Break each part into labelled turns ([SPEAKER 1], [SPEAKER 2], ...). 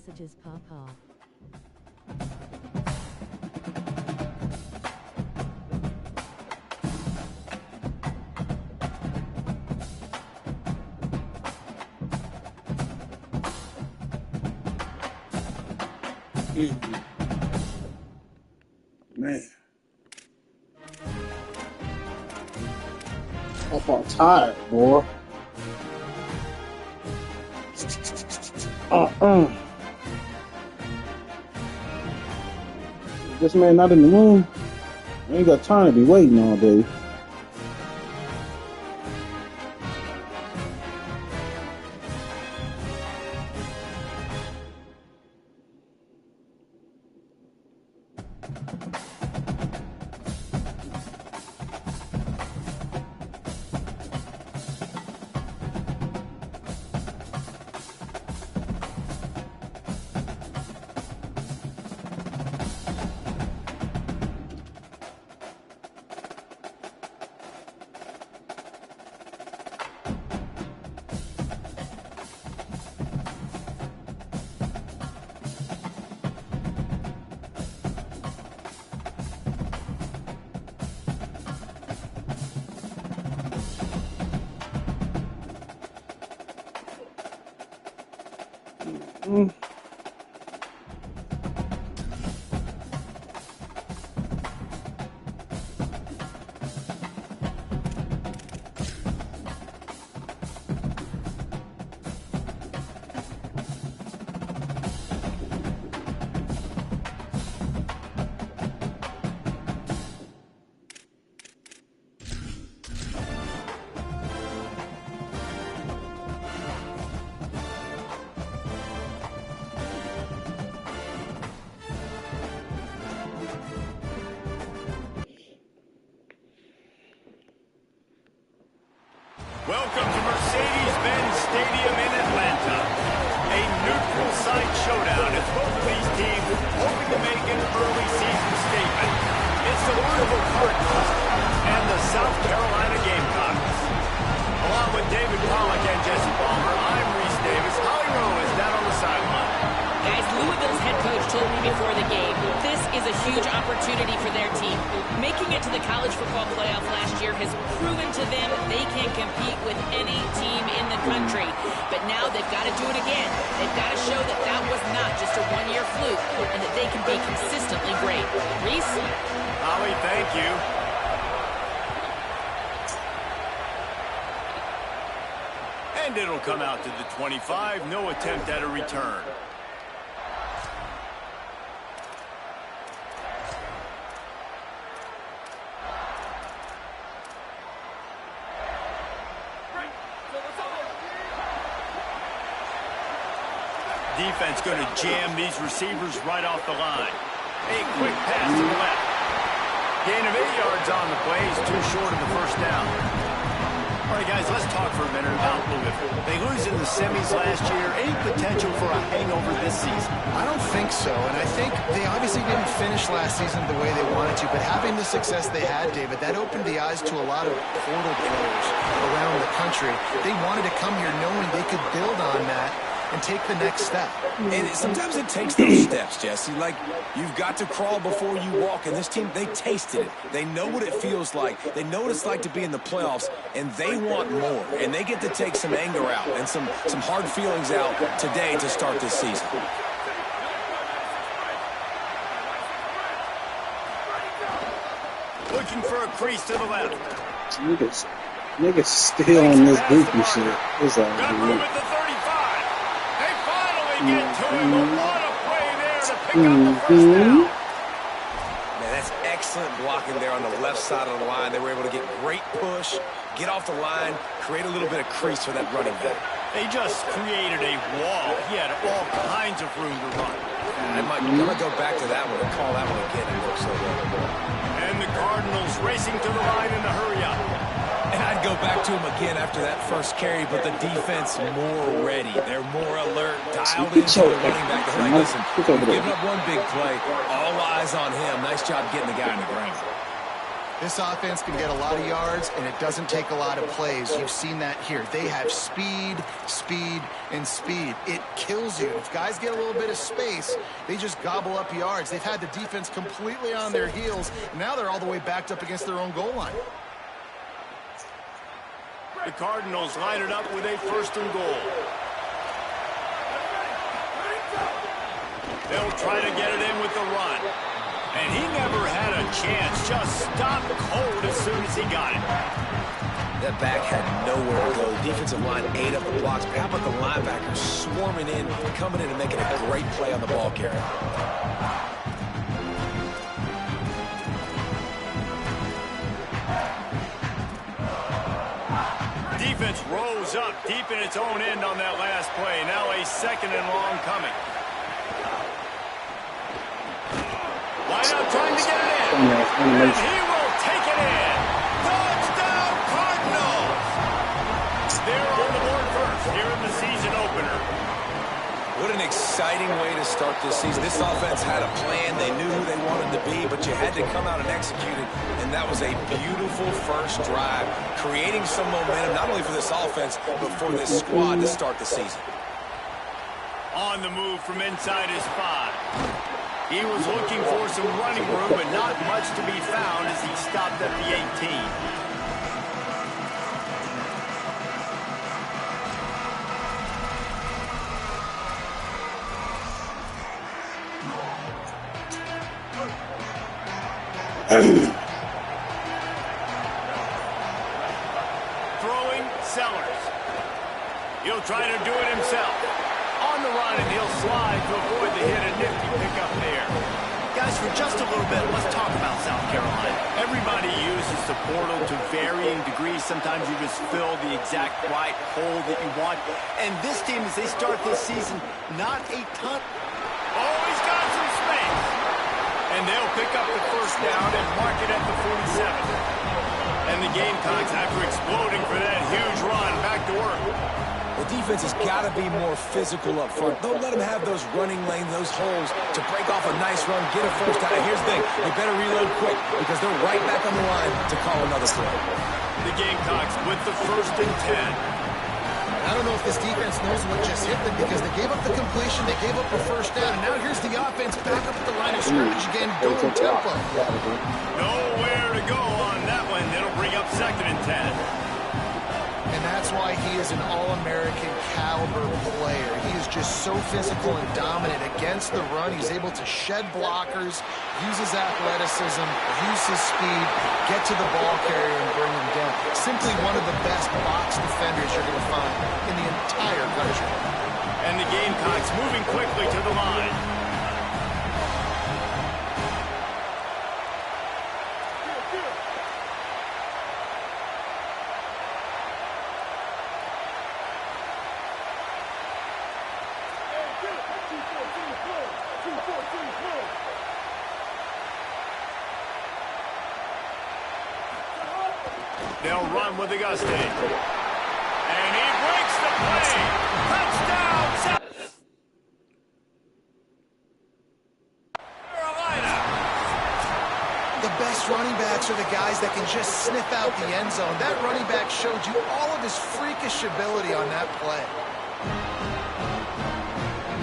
[SPEAKER 1] messages, Papa.
[SPEAKER 2] Man. I'm tired, boy. This man not in the room. I ain't got time to be waiting all day.
[SPEAKER 3] Welcome to Mercedes-Benz Stadium in Atlanta. A neutral site showdown as both of these teams hoping to make an early season statement. It's the Louisville Cardinals and the South Carolina Gamecocks. Along with David Pollack and Jesse Palmer, I'm Reese Davis. Holly Rowe is down on the sideline.
[SPEAKER 4] Guys, Louisville's head coach told me before the game, this is a huge opportunity for their team. Making it to the college football playoff last year has proven to them they can compete with any team in the country. But now they've got to do it again. They've got to show that that was not just a one-year fluke and that they can be consistently great. Reese?
[SPEAKER 3] Holly, thank you. And it'll come out to the 25. No attempt at a return. Defense going to jam these receivers right off the line. A quick pass to the left. Gain of 8 yards on the play. He's too short of the first down. All right, guys, let's talk for a minute about Louisville. They lose in the semis last year. Any potential for a hangover this season?
[SPEAKER 5] I don't think so, and I think they obviously didn't finish last season the way they wanted to, but having the success they had, David, that opened the eyes to a lot of portal players around the country. They wanted to come here knowing they could build on that and take the next step.
[SPEAKER 6] And sometimes it takes those steps, Jesse. Like, you've got to crawl before you walk. And this team, they tasted it. They know what it feels like. They know what it's like to be in the playoffs, and they want more. And they get to take some anger out and some hard feelings out today to start this season.
[SPEAKER 3] Looking for a crease to the left.
[SPEAKER 2] Niggas still on this goofy shit. It's all
[SPEAKER 3] Got room at the 35. They finally get to him. But what a play there to pick up the first down.
[SPEAKER 6] Man, that's excellent blocking there on the left side of the line. They were able to get great push, get off the line, create a little bit of crease for that running back.
[SPEAKER 3] They just created a wall. He had all kinds of room to run.
[SPEAKER 6] I'm going to go back to that one and call that one again. It looks so well.
[SPEAKER 3] And the Cardinals racing to the line in the hurry-up.
[SPEAKER 6] And I'd go back to him again after that first carry, but the defense more ready. They're more alert, dialed into the running back. They're like, listen, we've given up one big play. All eyes on him. Nice job getting the guy in the ground.
[SPEAKER 5] This offense can get a lot of yards, and it doesn't take a lot of plays. You've seen that here. They have speed, speed, and speed. It kills you. If guys get a little bit of space, they just gobble up yards. They've had the defense completely on their heels. Now they're all the way backed up against their own goal line.
[SPEAKER 3] The Cardinals line it up with a 1st and goal. They'll try to get it in with the run. And he never had a chance. Just stopped cold as soon as he got it.
[SPEAKER 6] That back had nowhere to go. The defensive line ate up the blocks. But how about the linebackers swarming in, coming in and making a great play on the ball carrier?
[SPEAKER 3] Defense rose up deep in its own end on that last play. Now a 2nd and long coming. Wide out trying to get it in. And he will take it in. Touchdown Cardinals. They're on the board first here in the season opener.
[SPEAKER 6] What an exciting way to start this season. This offense had a plan. They knew who they wanted to be, but you had to come out and execute it. And that was a beautiful first drive, creating some momentum, not only for this offense, but for this squad to start the season.
[SPEAKER 3] On the move from inside his 5. He was looking for some running room, but not much to be found as he stopped at the 18. Throwing Sellers. He'll try to do it himself. On the run, and he'll slide to avoid the hit. A nifty pickup there. Guys, for just a little bit, let's talk about South Carolina. Everybody uses the portal to varying degrees. Sometimes you just fill the exact right hole that you want. And this team, as they start this season, not a ton. Oh, he's got some space. And they'll pick up the 1st down and mark it at the 47. And the Gamecocks, after exploding for that huge run, back to work.
[SPEAKER 6] The defense has got to be more physical up front. Don't let them have those running lanes, those holes to break off a nice run, get a 1st down. And here's the thing, they better reload quick because they're right back on the line to call another play.
[SPEAKER 3] The Gamecocks with the 1st and 10.
[SPEAKER 5] I don't know if this defense knows what just hit them because they gave up the completion, they gave up a 1st down, and now here's the offense back up at the line of scrimmage again, going tempo.
[SPEAKER 3] Nowhere to go on that one. It'll bring up 2nd and 10.
[SPEAKER 5] And that's why he is an All-American caliber player. He is just so physical and dominant against the run. He's able to shed blockers, use his athleticism, use his speed, get to the ball carrier and bring him down. Simply one of the best box defenders you're going to find in the entire country.
[SPEAKER 3] And the Gamecocks moving quickly to the line. They'll run with Auguste. And he breaks the play. Touchdown, Carolina.
[SPEAKER 5] The best running backs are the guys that can just sniff out the end zone. That running back showed you all of his freakish ability on that play.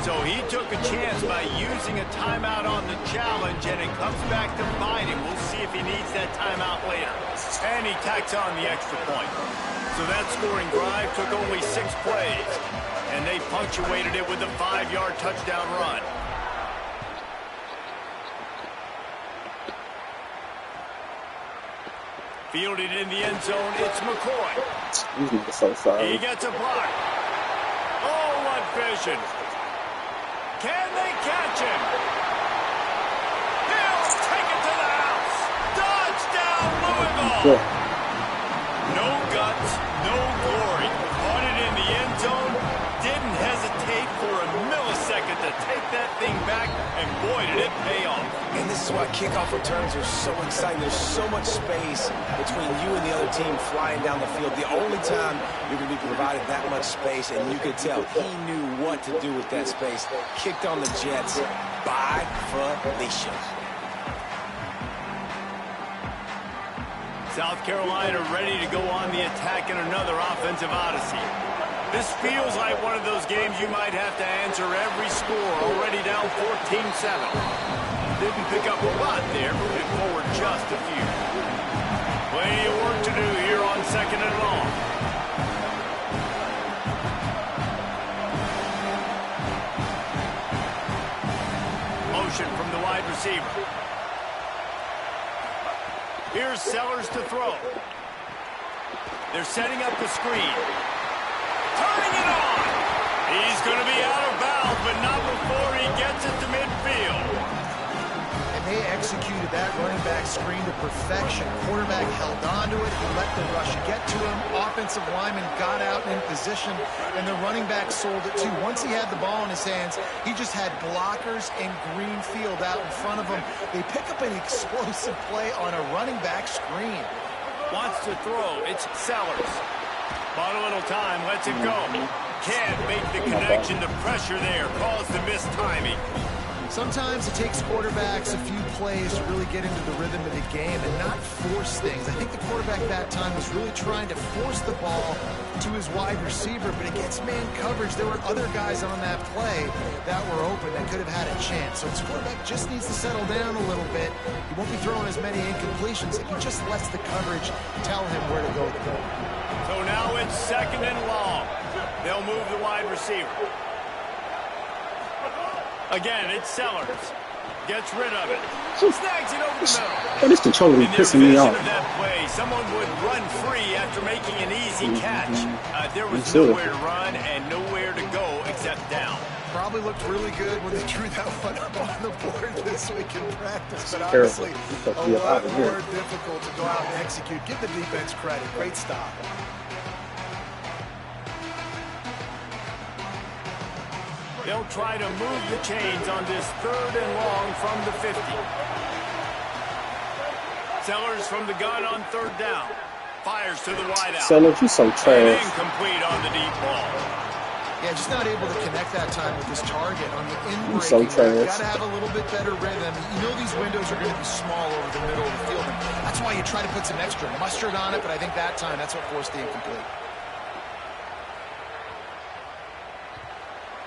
[SPEAKER 3] So he took a chance by using a timeout on the challenge, and it comes back to bite him. We'll see if he needs that timeout later. And he tacks on the extra point. So that scoring drive took only 6 plays, and they punctuated it with a 5-yard touchdown run. Fielded in the end zone, it's McCoy. He gets a block. Oh, what vision. Can they catch him? He'll take it to the house. Touchdown, Louisville. No guts, no glory. Caught it in the end zone. Didn't hesitate for a millisecond to take that thing back, and boy, did it pay off.
[SPEAKER 6] And this is why kickoff returns are so exciting. There's so much space between you and the other team flying down the field. The only time you're going to be provided that much space, and you could tell he knew what to do with that space. Kicked on the Jets by Felicia.
[SPEAKER 3] South Carolina ready to go on the attack in another offensive odyssey. This feels like one of those games you might have to answer every score, already down 14-7. Didn't pick up a lot there, moving forward just a few. Plenty of work to do here on 2nd and long. Motion from the wide receiver. Here's Sellers to throw. They're setting up the screen. Turning it on. He's going to be out of bounds, but not before he gets it to midfield.
[SPEAKER 5] And they executed that running back screen to perfection. Quarterback held on to it. He let the rush get to him. Offensive lineman got out in position, and the running back sold it too. Once he had the ball in his hands, he just had blockers and green field out in front of him. They pick up an explosive play on a running back screen.
[SPEAKER 3] Wants to throw. It's Sellers. Bought a little time. Lets it go. Can't make the connection. The pressure there caused the missed timing.
[SPEAKER 5] Sometimes it takes quarterbacks a few plays to really get into the rhythm of the game and not force things. I think the quarterback that time was really trying to force the ball to his wide receiver, but against man coverage, there were other guys on that play that were open that could have had a chance. So his quarterback just needs to settle down a little bit. He won't be throwing as many incompletions if he just lets the coverage tell him where to go with the ball.
[SPEAKER 3] So now it's 2nd and long. They'll move the wide receiver. Again, it's Sellers. Gets rid of it. Snags it over the middle.
[SPEAKER 2] But this controller be pissing me off.
[SPEAKER 3] Of that play, someone would run free after making an easy catch. There was nowhere to run and nowhere to go except down.
[SPEAKER 5] Probably looked really good when they drew that one up on the board this week in practice, but obviously a lot more difficult to go out and execute. Give the defense credit. Great stop.
[SPEAKER 3] They'll try to move the chains on this 3rd and long from the 50. Sellers from the gun on 3rd down. Fires to the wideout.
[SPEAKER 2] Sellers, you so trash.
[SPEAKER 3] Incomplete on the deep ball.
[SPEAKER 5] Yeah, just not able to connect that time with his target on the in-breaking.
[SPEAKER 2] So trash.
[SPEAKER 5] Got to have a little bit better rhythm. You know these windows are going to be small over the middle of the field, and that's why you try to put some extra mustard on it, but I think that time that's what forced the incomplete.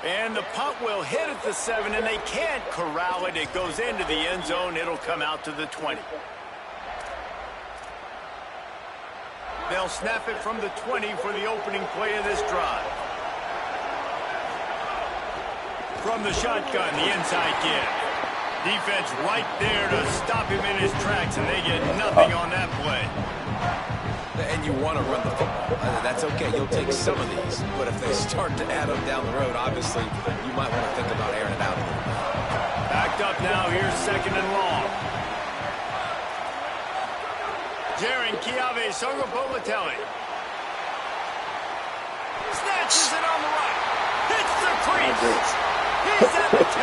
[SPEAKER 3] And the punt will hit at the 7, and they can't corral it. It goes into the end zone. It'll come out to the 20. They'll snap it from the 20 for the opening play of this drive. From the shotgun, the inside give. Defense right there to stop him in his tracks, and they get nothing on that play.
[SPEAKER 6] And you want to run the football. That's okay. You'll take some of these. But if they start to add up down the road, obviously, you might want to think about airing it out a little bit.
[SPEAKER 3] Backed up now. Here's 2nd and long. Jaron Chiave Songopolitelli. Snatches it on the right. Hits the crease. He's at the 10.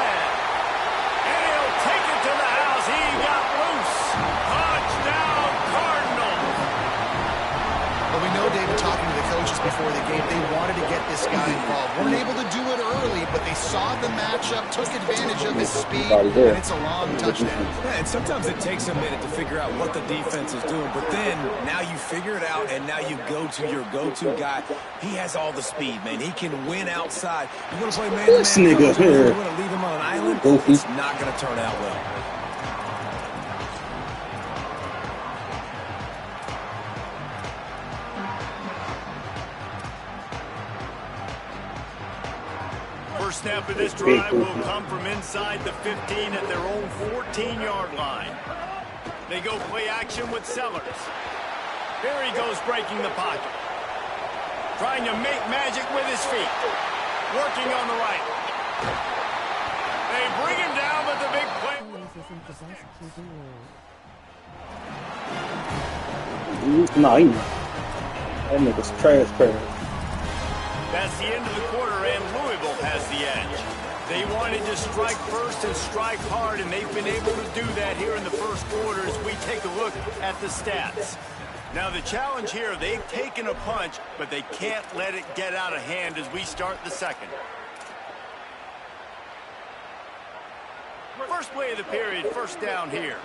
[SPEAKER 3] And he'll take it to the house. He got loose. Touchdown, Cardinals.
[SPEAKER 5] Well, we know, David, talking to the coaches before the game, they wanted to get this guy involved. Weren't able to do it early, but they saw the matchup, took advantage of his speed, and it's a long touchdown.
[SPEAKER 6] Yeah, and sometimes it takes a minute to figure out what the defense is doing, but then now you figure it out, and now you go to your go-to guy. He has all the speed, man. He can win outside. You want to play man-to-man
[SPEAKER 2] This nigga here.
[SPEAKER 6] You want to leave him on an island?
[SPEAKER 2] Goofy.
[SPEAKER 6] It's not going to turn out well.
[SPEAKER 3] First snap of this drive will come from inside the 15 at their own 14-yard line. They go play action with Sellers. There he goes breaking the pocket. Trying to make magic with his feet. Working on the right. They bring him down, but the big play.
[SPEAKER 2] Nah, he that nigga's trash.
[SPEAKER 3] That's the end of the quarter, and Louisville has the edge. They wanted to strike first and strike hard, and they've been able to do that here in the first quarter as we take a look at the stats. Now, the challenge here, they've taken a punch, but they can't let it get out of hand as we start the second. First play of the period, first down here.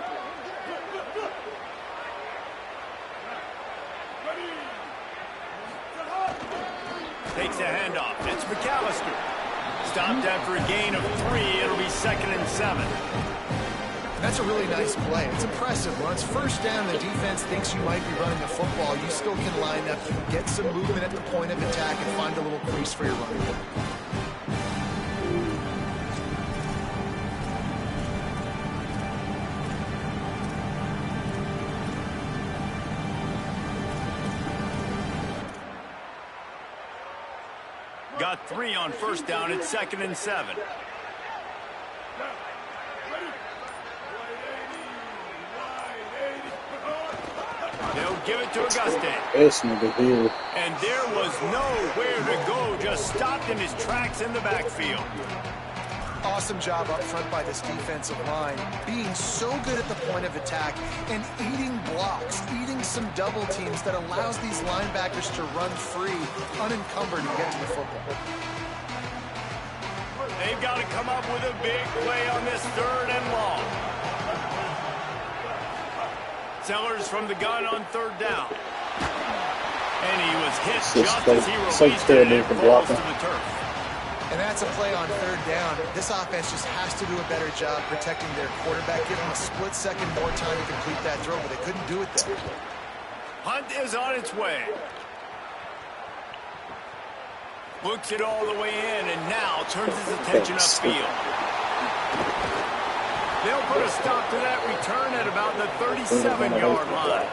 [SPEAKER 3] takes the handoff. It's McAllister. Stopped after a gain of 3. It'll be 2nd and 7.
[SPEAKER 5] That's a really nice play. It's impressive. When it's first down, the defense thinks you might be running the football. You still can line up, get some movement at the point of attack, and find a little crease for your running back.
[SPEAKER 3] Got 3 on first down. It's 2nd and 7. They'll give it to Auguste.
[SPEAKER 2] This nigga here.
[SPEAKER 3] And there was nowhere to go. Just stopped in his tracks in the backfield.
[SPEAKER 5] Awesome job up front by this defensive line, being so good at the point of attack and eating blocks, eating some double teams that allows these linebackers to run free, unencumbered, and get to the football.
[SPEAKER 3] They've got to come up with a big play on this 3rd and long. Sellers from the gun on 3rd down. And he was hit just as he released it and falls to the turf.
[SPEAKER 5] And that's a play on 3rd down. This offense just has to do a better job protecting their quarterback, giving him a split second more time to complete that throw, but they couldn't do it there.
[SPEAKER 3] Hunt is on its way. Looks it all the way in and now turns his attention upfield. They'll put a stop to that return at about the 37-yard line.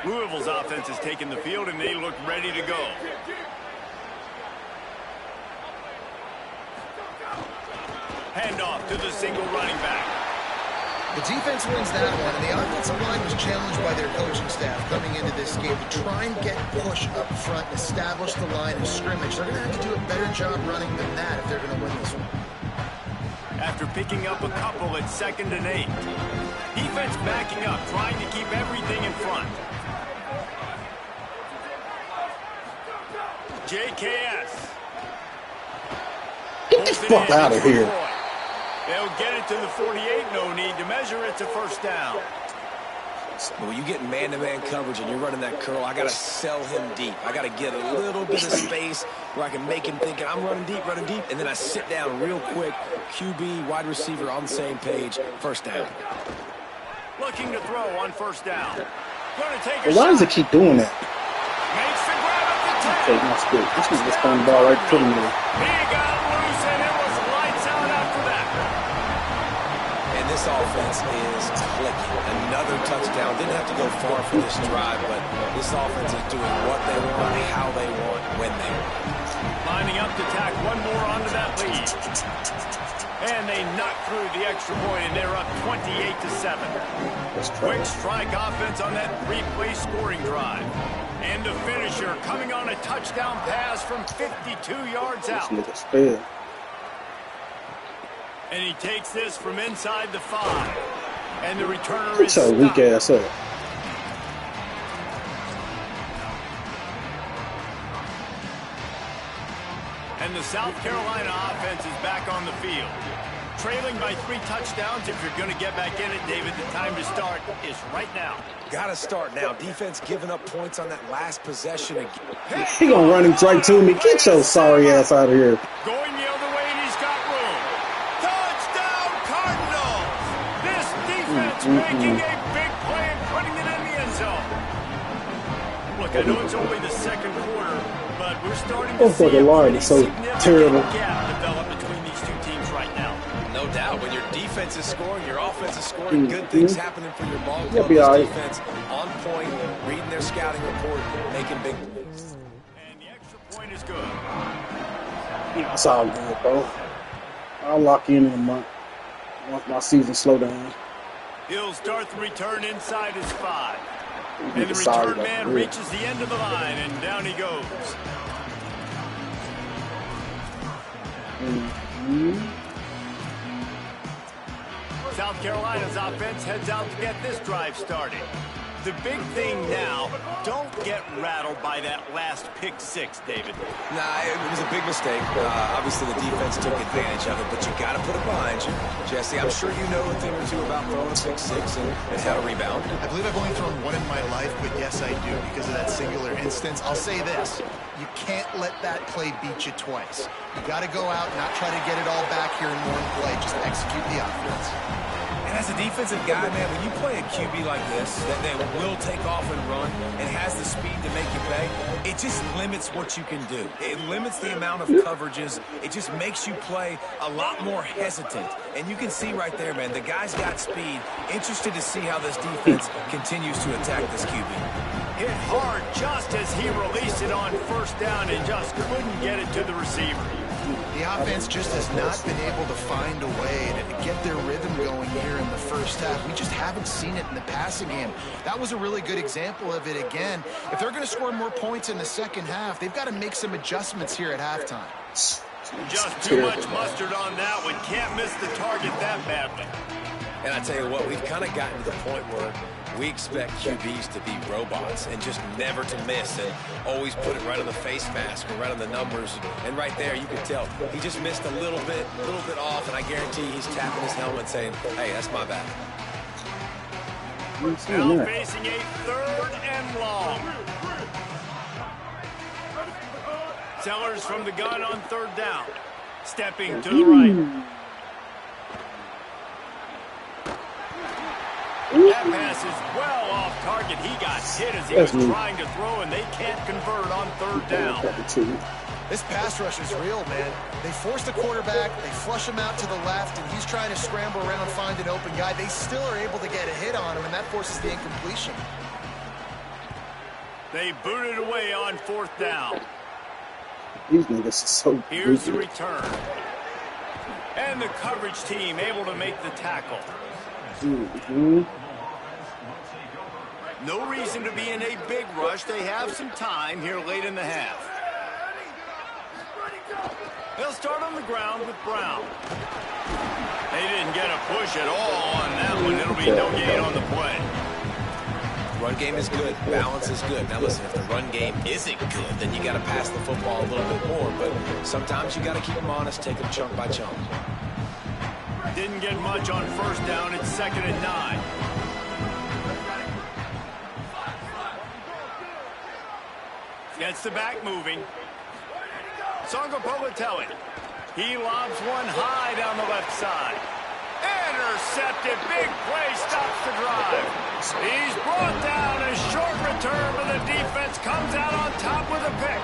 [SPEAKER 3] Louisville's offense has taken the field, and they look ready to go. Handoff to the single running back.
[SPEAKER 5] The defense wins that one, and the offensive line was challenged by their coaching staff coming into this game to try and get push up front and establish the line of scrimmage. They're going to have to do a better job running than that if they're going to win this one.
[SPEAKER 3] After picking up a couple at 2nd and 8. Defense backing up, trying to keep everything in front. JKS.
[SPEAKER 2] Get the fuck out of here.
[SPEAKER 3] They'll get it to the 48. No need to measure. It's a 1st down.
[SPEAKER 6] When you get man-to-man coverage and you're running that curl, I got to sell him deep. I got to get a little bit of space where I can make him think I'm running deep, and then I sit down real quick. QB, wide receiver on the same page. 1st down.
[SPEAKER 3] Looking to throw on 1st down. Going to take a
[SPEAKER 2] Well, why
[SPEAKER 3] shot.
[SPEAKER 2] does it keep doing that?
[SPEAKER 3] Makes the grab at the 10.
[SPEAKER 2] Okay, my spirit. This was just throwing the ball right to me.
[SPEAKER 3] He got loose, and it was lights out after that.
[SPEAKER 6] And this offense is clicking. Another touchdown. Didn't have to go far for this drive, but this offense is doing what they want, how they want, when they want.
[SPEAKER 3] Lining up to tack one more onto that lead. And they knock through the extra point, and they're up 28-7. Quick strike offense on that 3-play scoring drive. And the finisher coming on a touchdown pass from 52 yards out. And he takes this from inside the 5. And the returner is
[SPEAKER 2] stopped. Weak ass up.
[SPEAKER 3] And the South Carolina offense is back on the field. Trailing by 3 touchdowns. If you're going to get back in it, David, the time to start is right now.
[SPEAKER 6] Got to start now. Defense giving up points on that last possession again.
[SPEAKER 2] He gonna run him right to me. Get your sorry ass out of here.
[SPEAKER 3] Going the other way, and he's got room. Touchdown, Cardinals! This defense making a big play and putting it in the end zone. Look, I know it's only the 2nd quarter, but we're starting to see a
[SPEAKER 2] line is so terrible.
[SPEAKER 3] gap develop between these two teams right now.
[SPEAKER 6] No doubt. When your defense is scoring, your offense is scoring, good things happening for your ball club.
[SPEAKER 2] You'll be all right.
[SPEAKER 6] Defense on point, reading their scouting report, making big plays.
[SPEAKER 3] And the extra point is good.
[SPEAKER 2] Yeah, it's all good, bro. I'll lock in a month once my season slow down.
[SPEAKER 3] He'll start the return inside his 5. And the return man reaches the end of the line, and down he goes. South Carolina's offense heads out to get this drive started. The big thing now, don't get rattled by that last pick six, David.
[SPEAKER 6] Nah, it was a big mistake. Obviously, the defense took advantage of it, but you got to put it behind you. Jesse, I'm sure you know a thing or two about throwing a pick six and how to rebound.
[SPEAKER 5] I believe I've only thrown one in my life, but yes, I do because of that singular instance. I'll say this. You can't let that play beat you twice. You got to go out and not try to get it all back here in one play. Just execute the offense.
[SPEAKER 6] And as a defensive guy, man, when you play a QB like this, that will take off and run and has the speed to make you pay, it just limits what you can do. It limits the amount of coverages. It just makes you play a lot more hesitant. And you can see right there, man, the guy's got speed. Interested to see how this defense continues to attack this QB.
[SPEAKER 3] Hit hard just as he released it on first down and just couldn't get it to the receiver.
[SPEAKER 5] The offense just has not been able to find a way to get their rhythm going here in the first half. We just haven't seen it in the passing game. That was a really good example of it again. If they're going to score more points in the second half, they've got to make some adjustments here at halftime.
[SPEAKER 3] Just too much mustard on that one. Can't miss the target that badly.
[SPEAKER 6] And I tell you what, we've kind of gotten to the point where we expect QBs to be robots and just never to miss and always put it right on the face mask or right on the numbers. And right there, you can tell he just missed a little bit off, and I guarantee he's tapping his helmet saying, hey, that's my bad.
[SPEAKER 3] Now facing a 3rd and long. Sellers from the gun on 3rd down. Stepping to the right. That pass is well off target. He got hit as he was trying to throw, and they can't convert on 3rd down.
[SPEAKER 5] This pass rush is real, man. They force the quarterback, they flush him out to the left, and he's trying to scramble around, find an open guy. They still are able to get a hit on him, and that forces the incompletion.
[SPEAKER 3] They boot it away on 4th down.
[SPEAKER 2] These niggas are so
[SPEAKER 3] Here's the return. And the coverage team able to make the tackle. No reason to be in a big rush. They have some time here late in the half. They'll start on the ground with Brown. They didn't get a push at all on that one. It'll be no gain on the play.
[SPEAKER 6] Run game is good. Balance is good. Now listen, if the run game isn't good, then you got to pass the football a little bit more. But sometimes you got to keep them honest, take them chunk by chunk.
[SPEAKER 3] Didn't get much on 1st down. It's 2nd and 9. Gets the back moving. Songapolatelli. He lobs one high down the left side. Intercepted. Big play stops the drive. He's brought down. A short return, but the defense comes out on top with a pick.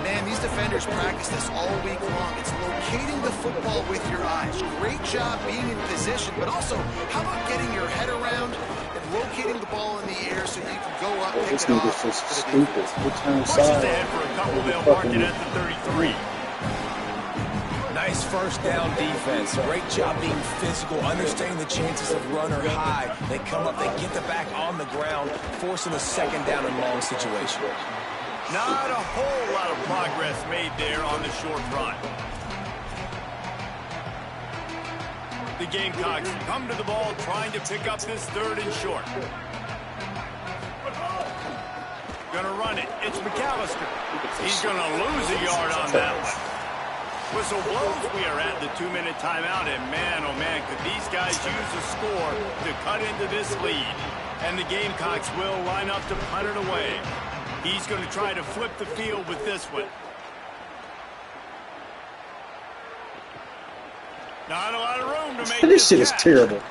[SPEAKER 5] Man, these defenders practice this all week long. It's locating the football with your eyes. Great job being in position, but also, how about getting your head around and locating the ball in the air so you can go up, pick it off.
[SPEAKER 2] This is stupid.
[SPEAKER 3] Pushes ahead for a couple. They'll mark it at the 33.
[SPEAKER 6] Nice 1st down defense. Great job being physical, understanding the chances of run are high. They come up, they get the back on the ground, forcing a 2nd down and long situation.
[SPEAKER 3] Not a whole lot of progress made there on the short run. The Gamecocks come to the ball trying to pick up this 3rd and short. Gonna run it. It's McAllister. He's gonna lose a yard on that one. Whistle blows. We are at the 2-minute timeout, and man, oh man, could these guys use a score to cut into this lead. And the Gamecocks will line up to punt it away. He's going to try to flip the field with this one. Not a lot of room to make
[SPEAKER 2] this shit is terrible.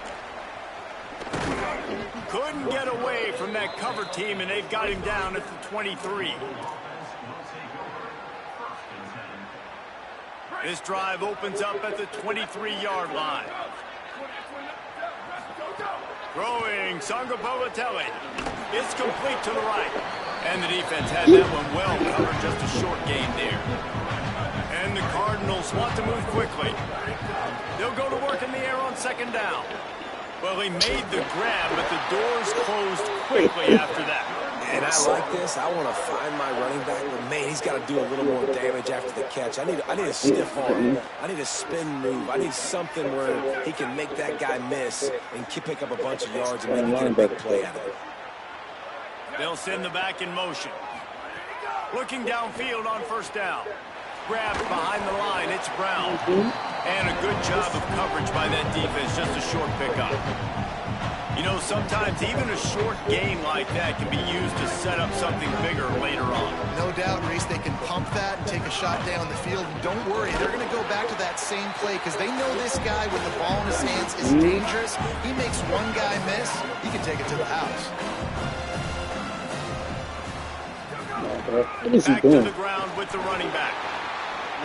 [SPEAKER 3] Couldn't get away from that cover team, and they've got him down at the 23. This drive opens up at the 23-yard line. Throwing Songapolatelli. It's complete to the right. And the defense had that one well covered, just a short gain there. And the Cardinals want to move quickly. They'll go to work in the air on 2nd down. Well, he made the grab, but the doors closed quickly after that.
[SPEAKER 6] And I like this. I want to find my running back, but man, he's got to do a little more damage after the catch. I need a stiff arm. I need a spin move. I need something where he can make that guy miss and pick up a bunch of yards and maybe get a big play out of it.
[SPEAKER 3] They'll send the back in motion. Looking downfield on first down. Grabbed behind the line. It's Brown. And a good job of coverage by that defense. Just a short pickup. You know, sometimes even a short game like that can be used to set up something bigger later on.
[SPEAKER 5] No doubt, Reese, they can pump that and take a shot down the field. And don't worry, they're going to go back to that same play because they know this guy with the ball in his hands is dangerous. He makes one guy miss, he can take it to the house.
[SPEAKER 2] What is he
[SPEAKER 3] Back
[SPEAKER 2] doing?
[SPEAKER 3] to the ground with the running back.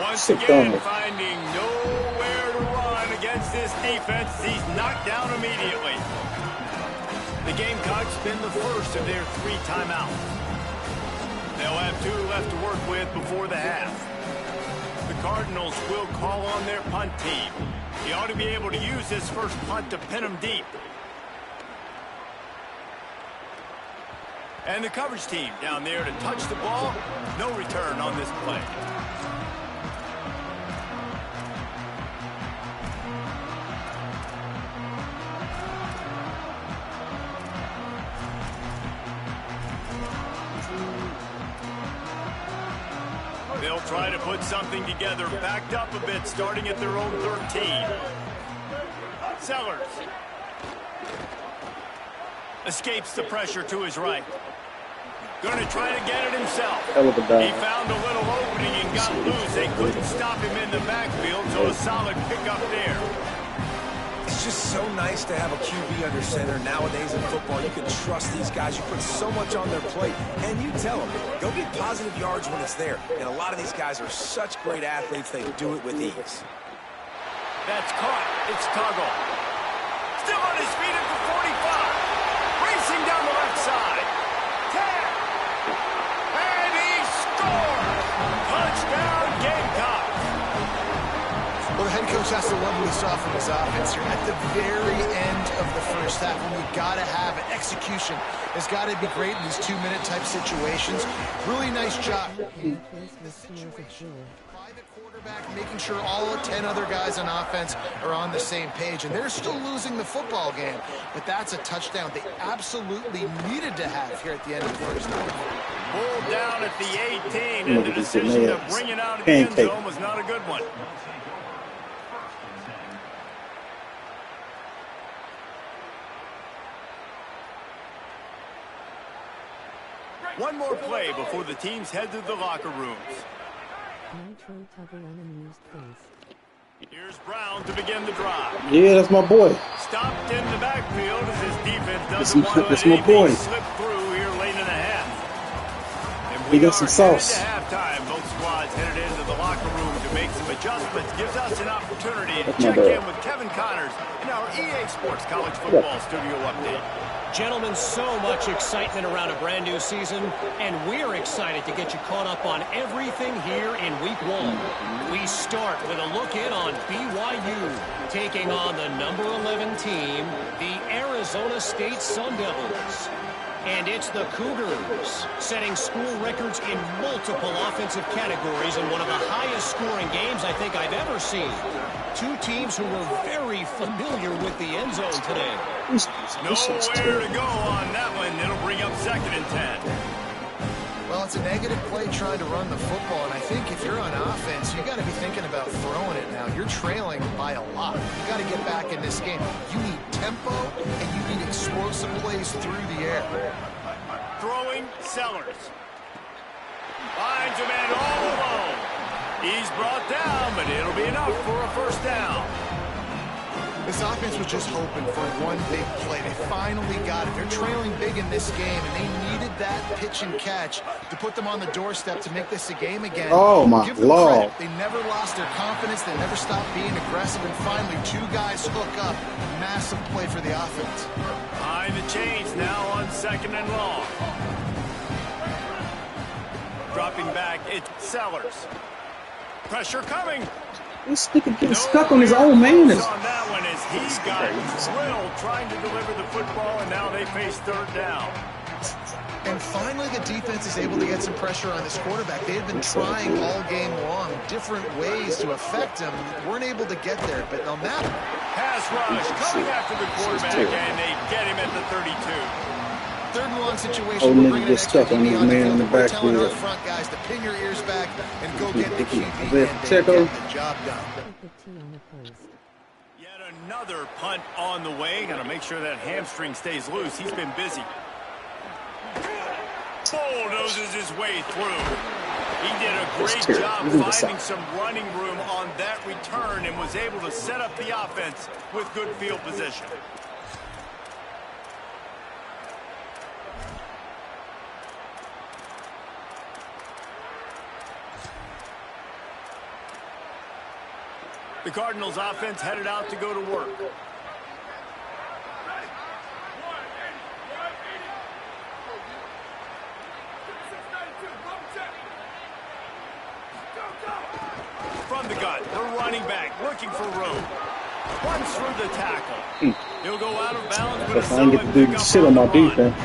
[SPEAKER 3] Once again, finding nowhere to run against this defense. He's knocked down immediately. The Gamecocks spend the first of their 3 timeouts. They'll have 2 left to work with before the half. The Cardinals will call on their punt team. He ought to be able to use his first punt to pin him deep. And the coverage team down there to touch the ball. No return on this play. They'll try to put something together, backed up a bit, starting at their own 13. Sellers escapes the pressure to his right. Going to try to get it himself. He found a little opening and got loose. They couldn't stop him in the backfield, so a solid pickup there.
[SPEAKER 6] It's just so nice to have a QB under center. Nowadays in football, you can trust these guys. You put so much on their plate, and you tell them, go get positive yards when it's there. And a lot of these guys are such great athletes, they do it with ease.
[SPEAKER 3] That's caught. It's Tuggle. Still on his feet at the 45. Racing down the left side. 10. And he scores. Touchdown, Gamecocks.
[SPEAKER 5] Well, the head coach has to love what he saw from his offense here. At the very end of the first half, when you got to have it, execution has got to be great in these 2-minute type situations. Really nice job. Private quarterback, making sure all 10 other guys on offense are on the same page, and they're still losing the football game. But that's a touchdown they absolutely needed to have here at the end of the first half.
[SPEAKER 3] Pulled down at the 18, and the decision to bring it out of the end zone was not a good one. One more play before the teams head to the locker rooms. Here's Brown to begin the drive.
[SPEAKER 2] Yeah, that's my boy.
[SPEAKER 3] Stopped in the backfield as his defense doesn't want to let
[SPEAKER 2] my boy.
[SPEAKER 3] anything slip through here late in the half. And
[SPEAKER 2] He got some sauce.
[SPEAKER 3] Headed to halftime. Both squads headed into the locker room to make some adjustments. Gives us an opportunity to check in with Kevin Connors in our EA Sports College Football Studio Update.
[SPEAKER 1] Gentlemen, so much excitement around a brand new season, and we're excited to get you caught up on everything here in Week 1. We start with a look in on BYU, taking on the number 11 team, the Arizona State Sun Devils. And it's the Cougars, setting school records in multiple offensive categories in one of the highest scoring games I think I've ever seen. 2 teams who were very familiar with the end zone today.
[SPEAKER 3] Nowhere to go on that one. It'll bring up 2nd and 10.
[SPEAKER 5] Well, it's a negative play trying to run the football, and I think if you're on offense, you got to be thinking about throwing it now. You're trailing by a lot. You got to get back in this game. You need tempo, and you need explosive plays through the air.
[SPEAKER 3] Throwing, Sellers. Finds a man all alone. He's brought down, but it'll be enough for a first down.
[SPEAKER 5] This offense was just hoping for one big play. They finally got it. They're trailing big in this game, and they needed that pitch and catch to put them on the doorstep to make this a game again.
[SPEAKER 2] Oh, my
[SPEAKER 5] Give them
[SPEAKER 2] Lord.
[SPEAKER 5] credit. They never lost their confidence. They never stopped being aggressive, and finally 2 guys hook up. Massive play for the offense.
[SPEAKER 3] Behind the chains now on 2nd and long. Dropping back, it's Sellers. Pressure coming.
[SPEAKER 2] This nigga getting stuck on his own man.
[SPEAKER 3] On that one as he got drilled trying to deliver the football, and now they face 3rd down.
[SPEAKER 5] And finally, the defense is able to get some pressure on this quarterback. They had been trying all game long different ways to affect him. Weren't able to get there, but on that
[SPEAKER 3] pass rush coming after the quarterback, and they get him at the 32.
[SPEAKER 5] Third and long situation.
[SPEAKER 2] Oh,
[SPEAKER 5] We're
[SPEAKER 2] nigga
[SPEAKER 5] bringing
[SPEAKER 2] get
[SPEAKER 5] an extra
[SPEAKER 2] stuck on
[SPEAKER 5] DB
[SPEAKER 2] this
[SPEAKER 5] on the
[SPEAKER 2] man
[SPEAKER 5] field.
[SPEAKER 2] in the
[SPEAKER 5] We're telling our
[SPEAKER 2] backfield.
[SPEAKER 5] front guys to pin your ears back and go get the QB and
[SPEAKER 2] Checo.
[SPEAKER 5] get the job done.
[SPEAKER 3] Yet another punt on the way. Got to make sure that hamstring stays loose. He's been busy. Bulldozes his way through. He did a great job finding some running room on that return and was able to set up the offense with good field position. The Cardinals offense headed out to go to work. From the gun, the running back looking for room. Runs through the tackle. He'll go out of bounds, but
[SPEAKER 2] I ain't get to do shit on my defense.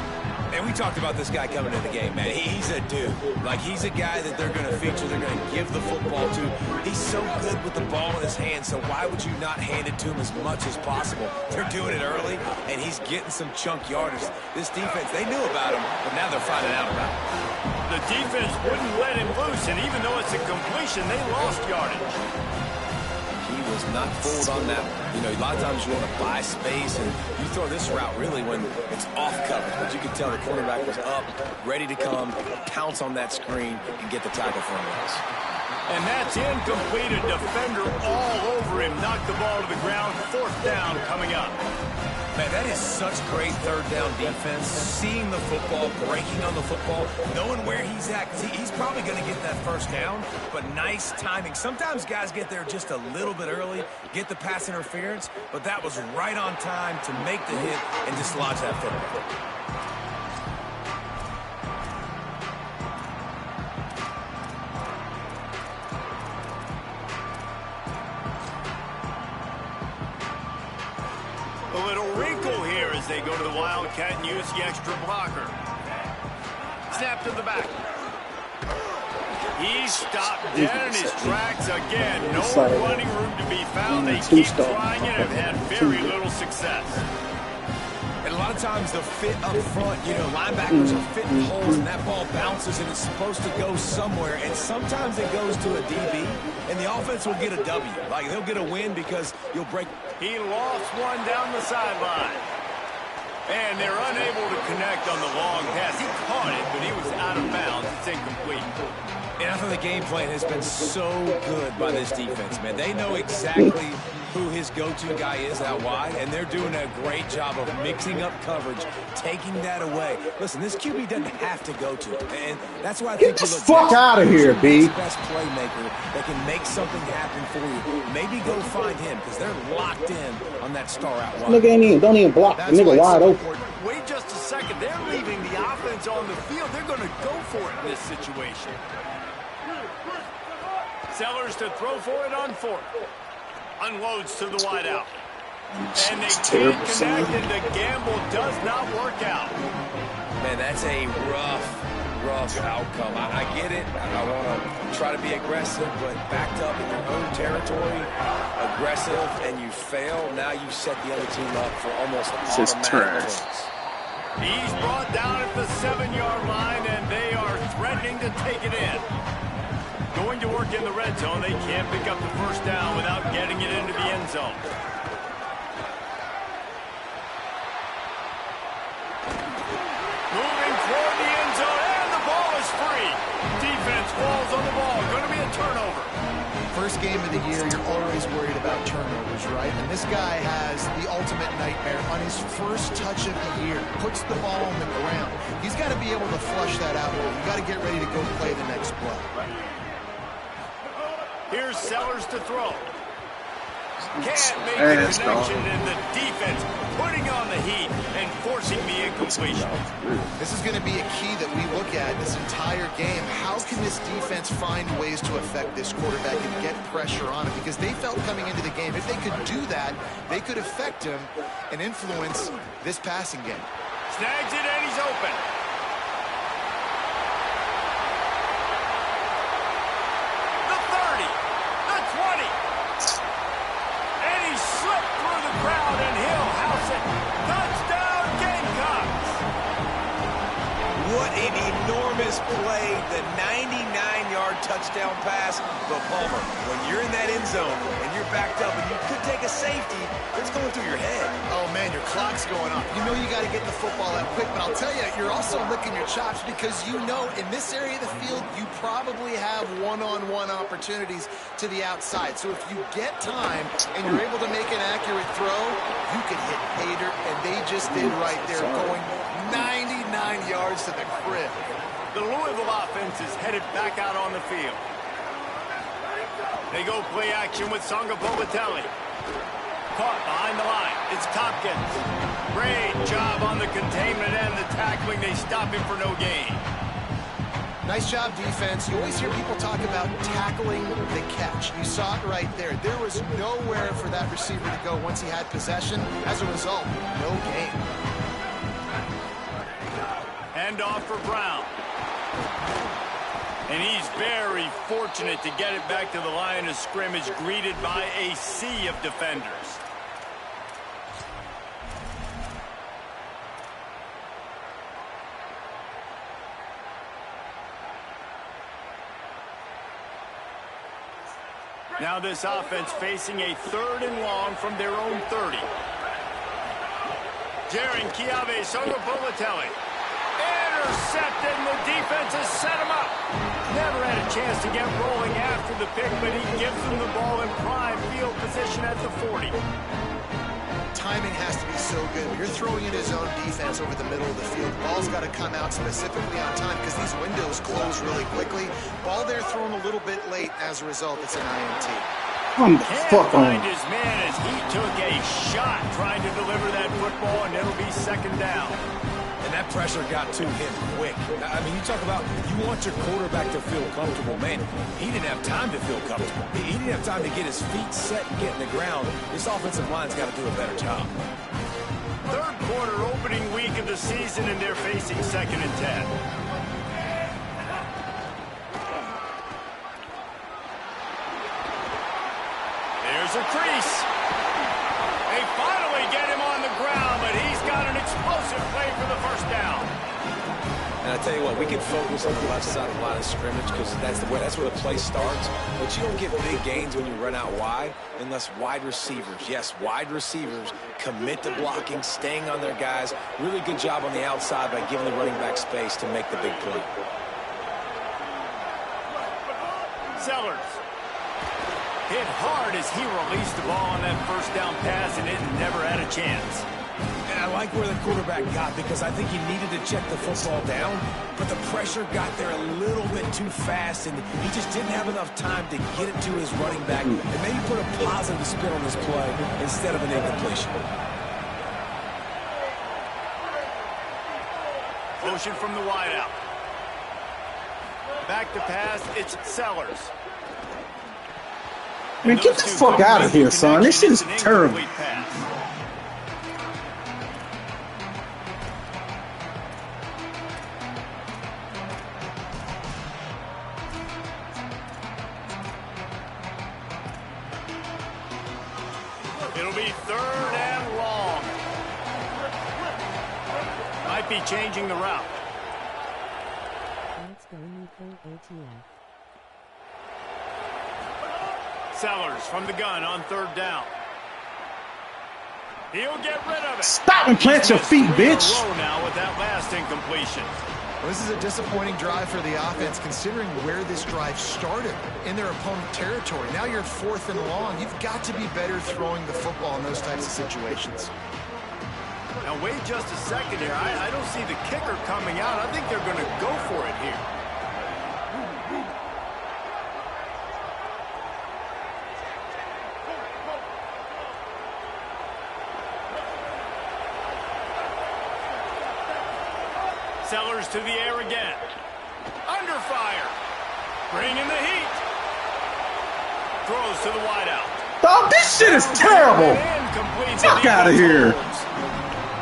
[SPEAKER 6] And we talked about this guy coming into the game, man. He's a dude. Like, he's a guy that they're going to feature, they're going to give the football to. He's so good with the ball in his hand, so why would you not hand it to him as much as possible? They're doing it early, and he's getting some chunk yardage. This defense, they knew about him, but now they're finding out about him.
[SPEAKER 3] The defense wouldn't let him loose, and even though it's a completion, they lost yardage.
[SPEAKER 6] He was not fooled on that one. You know, a lot of times you want to buy space, and you throw this route really when it's off coverage. But you could tell the quarterback was up, ready to come, pounce on that screen, and get the tackle for him.
[SPEAKER 3] And that's incomplete. A defender all over him. Knocked the ball to the ground. Fourth down coming up.
[SPEAKER 6] Man, that is such great third down defense. Seeing the football, breaking on the football, knowing where he's at. He's probably going to get that first down, but nice timing. Sometimes guys get there just a little bit early, get the pass interference, but that was right on time to make the hit and dislodge that football.
[SPEAKER 3] A little wrinkle here as they go to the Wildcat and use the extra blocker. Snap to the back. He stopped dead in his tracks again. No running room to be found. They keep trying it and have had very little success.
[SPEAKER 6] And a lot of times the fit up front, you know, linebackers are fitting holes and that ball bounces and it's supposed to go somewhere. And sometimes it goes to a DB and the offense will get a W. Like, they'll get a win because you'll break.
[SPEAKER 3] He lost one down the sideline. And they're unable to connect on the long pass. He caught it, but he was out of bounds. It's incomplete.
[SPEAKER 6] And I think the game plan has been so good by this defense, man. They know exactly who his go-to guy is out wide, and they're doing a great job of mixing up coverage, taking that away. Listen, this QB doesn't have to go to it, and that's why I think
[SPEAKER 2] get the fuck out of here, B.
[SPEAKER 6] Best playmaker that can make something happen for you. Maybe go find him because they're locked in on that star out wide.
[SPEAKER 2] Nigga don't even block the nigga wide open.
[SPEAKER 3] Wait just a second. They're leaving the offense on the field. They're going to go for it in this situation. Sellers to throw for it on fourth. Unloads to the wideout. And they can't connect, and the gamble does not work out.
[SPEAKER 6] Man, that's a rough outcome. I get it. I want to try to be aggressive, but backed up in your own territory, aggressive, and you fail. Now you set the other team up for almost automatic points.
[SPEAKER 3] He's brought down at the 7-yard line, and they are threatening to take it in. Going to work in the red zone. They can't pick up the first down without getting it into the end zone. Moving toward the end zone, and the ball is free. Defense falls on the ball. Going to be a turnover.
[SPEAKER 5] First game of the year, you're always worried about turnovers, right? And this guy has the ultimate nightmare on his first touch of the year. Puts the ball on the ground. He's got to be able to flush that out. You got to get ready to go play the next play.
[SPEAKER 3] Here's Sellers to throw. Can't make the connection, and the defense putting on the heat and forcing the incompletion.
[SPEAKER 5] This is going to be a key that we look at this entire game. How can this defense find ways to affect this quarterback and get pressure on him? Because they felt coming into the game, if they could do that, they could affect him and influence this passing game.
[SPEAKER 3] Snags it, and he's open.
[SPEAKER 6] touchdown pass. But, Palmer, when you're in that end zone and you're backed up and you could take a safety, it's going through your head.
[SPEAKER 5] Oh, man, your clock's going off. You know you got to get the football out quick, but I'll tell you, you're also licking your chops because you know in this area of the field, you probably have one-on-one opportunities to the outside. So if you get time and you're able to make an accurate throw, you can hit Hader, and they just did right there, going 99 yards to the crib.
[SPEAKER 3] The Louisville offense is headed back out on the field. They go play action with Sangapolatelli. Caught behind the line. It's Tompkins. Great job on the containment and the tackling. They stop him for no gain.
[SPEAKER 5] Nice job, defense. You always hear people talk about tackling the catch. You saw it right there. There was nowhere for that receiver to go once he had possession. As a result, no gain.
[SPEAKER 3] Handoff for Brown. And he's very fortunate to get it back to the line of scrimmage, greeted by a sea of defenders. Now this offense facing a 3rd and long from their own 30. Jaron Kiave Sangapolatelli. Intercepted, and the defense has set him up. Never had a chance to get rolling after the pick, but he gives them the ball in prime field position at the 40.
[SPEAKER 5] Timing has to be so good. When you're throwing in his zone defense over the middle of the field, ball's got to come out specifically on time because these windows close really quickly. Ball there thrown a little bit late. As a result, it's an INT.
[SPEAKER 2] Come the fuck on.
[SPEAKER 3] Can't find his man as he took a shot trying to deliver that football, and it'll be 2nd down.
[SPEAKER 6] And that pressure got to him quick. I mean, you talk about you want your quarterback to feel comfortable. Man, he didn't have time to feel comfortable. He didn't have time to get his feet set and get in the ground. This offensive line's got to do a better job.
[SPEAKER 3] 3rd quarter opening week of the season, and they're facing 2nd and 10. There's a crease. They finally get him on the ground, but he's got an explosive play for the 1st down.
[SPEAKER 6] And I tell you what, we can focus on the left side of the line of scrimmage because that's where the play starts. But you don't get big gains when you run out wide unless wide receivers, yes, wide receivers, commit to blocking, staying on their guys. Really good job on the outside by giving the running back space to make the big play.
[SPEAKER 3] Sellers hit hard as he released the ball on that 1st down pass, and it never had a chance.
[SPEAKER 6] And I like where the quarterback got because I think he needed to check the football down, but the pressure got there a little bit too fast, and he just didn't have enough time to get it to his running back and maybe put a positive spin on this play instead of an incompletion.
[SPEAKER 3] Motion from the wideout. Back to pass, it's Sellers.
[SPEAKER 2] Man, get the fuck out of here, son. This shit is terrible.
[SPEAKER 3] It'll be 3rd and long. Might be changing the route. Sellers from the gun on 3rd down. He'll get rid of it.
[SPEAKER 2] Stop and plant your feet, bitch.
[SPEAKER 3] Now with that last incompletion.
[SPEAKER 5] Well, this is a disappointing drive for the offense considering where this drive started in their opponent territory. Now you're 4th and long. You've got to be better throwing the football in those types of situations.
[SPEAKER 3] Now wait just a second here. I don't see the kicker coming out. I think they're going to go for it here. Sellers to the air again. Under fire. Bringing the heat. Throws to the wideout.
[SPEAKER 2] Dog, this shit is terrible. Fuck out of here.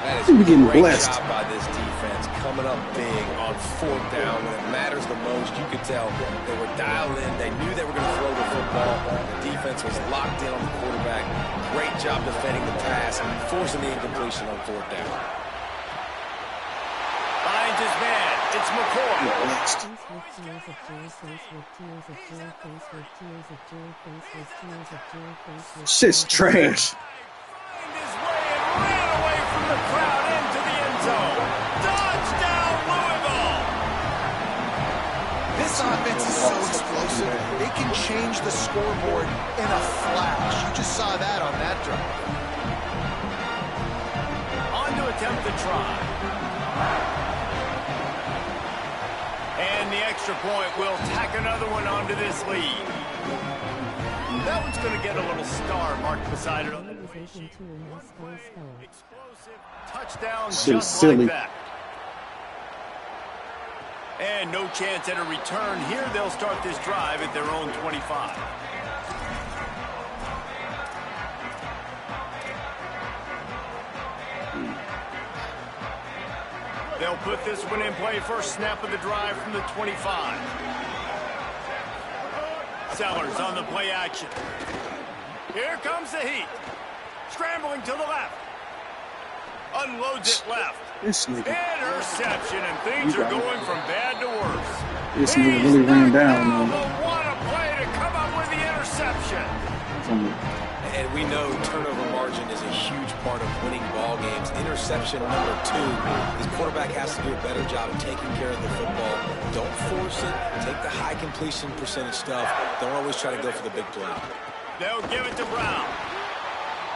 [SPEAKER 6] That is
[SPEAKER 2] You be getting
[SPEAKER 6] a great
[SPEAKER 2] blessed.
[SPEAKER 6] job by this defense coming up big on 4th down when it matters the most. You could tell they were dialed in. They knew they were going to throw the football. The defense was locked in on the quarterback. Great job defending the pass and forcing the incompletion on 4th down.
[SPEAKER 3] Finds his man. It's McCoy.
[SPEAKER 2] Shit's trash.
[SPEAKER 3] Find his way and ran away from the crowd into the end zone. Touchdown, Louisville!
[SPEAKER 5] This offense is so explosive, they can change the scoreboard in a flash. You just saw that on that drive.
[SPEAKER 3] On to attempt the try. And the extra point will tack another one onto this lead. That one's going to get a little star marked beside it on the play sheet. Explosive touchdown just
[SPEAKER 2] silly.
[SPEAKER 3] like that. And no chance at a return here. They'll start this drive at their own 25. They'll put this one in play. First snap of the drive from the 25. Sellers on the play action. Here comes the heat. Scrambling to the left. Unloads it left.
[SPEAKER 2] This nigga.
[SPEAKER 3] Interception, and things are going from bad to worse.
[SPEAKER 2] This nigga really ran down, man.
[SPEAKER 3] What a play to come up with the interception.
[SPEAKER 6] And we know turnover margin is a huge part of winning ball games. Interception number 2. His quarterback has to do a better job of taking care of the football. Don't force it. Take the high completion percentage stuff. Don't always try to go for the big play.
[SPEAKER 3] They'll give it to Brown.